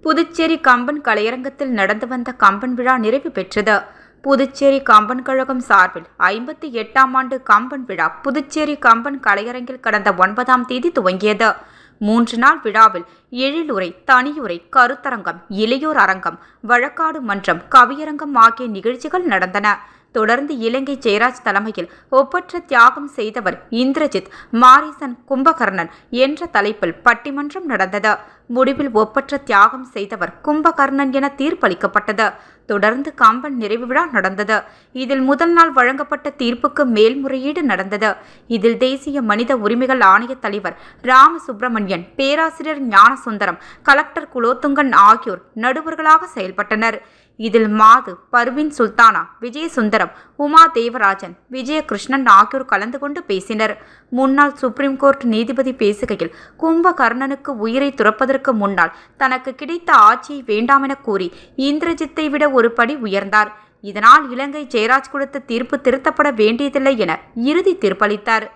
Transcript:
புதுச்சேரி கம்பன் கலையரங்கத்தில் நடந்து வந்த கம்பன் விழா நிறைவு பெற்றது. புதுச்சேரி கம்பன் கழகம் சார்பில் 58ஆம் ஆண்டு கம்பன் விழா புதுச்சேரி கம்பன் கலையரங்கில் கடந்த 9ஆம் தேதி துவங்கியது. 3 நாள் விழாவில் எழிலுரை, தனியுரை, கருத்தரங்கம், இளையோர் அரங்கம், வழக்காடு மன்றம், கவியரங்கம் ஆகிய நிகழ்ச்சிகள் நடந்தன. தொடர்ந்து இலங்கை ஜெயராஜ் தலைமையில் ஒப்பற்ற தியாகம் செய்தவர் இந்திரஜித், மாரீசன், கும்பகர்ணன் என்ற தலைப்பில் பட்டிமன்றம் நடந்தது. முடிவில் ஒப்பற்ற தியாகம் செய்தவர் கும்பகர்ணன் என தீர்ப்பளிக்கப்பட்டது. தொடர்ந்து கம்பன் நிறைவு விழா நடந்தது. இதில் முதல் நாள் வழங்கப்பட்ட தீர்ப்புக்கு மேல்முறையீடு நடந்தது. இதில் தேசிய மனித உரிமைகள் ஆணைய தலைவர் ராமசுப்பிரமணியன், பேராசிரியர் ஞானசுந்தரம், கலெக்டர் குலோத்துங்கன் ஆகியோர் நடுவர்களாக செயல்பட்டனர். இதில் மாது, பர்வீன் சுல்தானா, விஜயசுந்தரம், உமா தேவராஜன், விஜயகிருஷ்ணன் ஆகியோர் கலந்து கொண்டு பேசினர். முன்னாள் சுப்ரீம் கோர்ட் நீதிபதி பேசுகையில், கும்பகர்ணனுக்கு உயிரை துறப்பதற்கு முன்னால் தனக்கு கிடைத்த ஆட்சியை வேண்டாம் என கூறி இந்திரஜித்தை விட ஒரு படி உயர்ந்தார். இதனால் இலங்கை ஜெயராஜ் கொடுத்த தீர்ப்பு திருத்தப்பட வேண்டியதில்லை என இறுதி தீர்ப்பளித்தார்.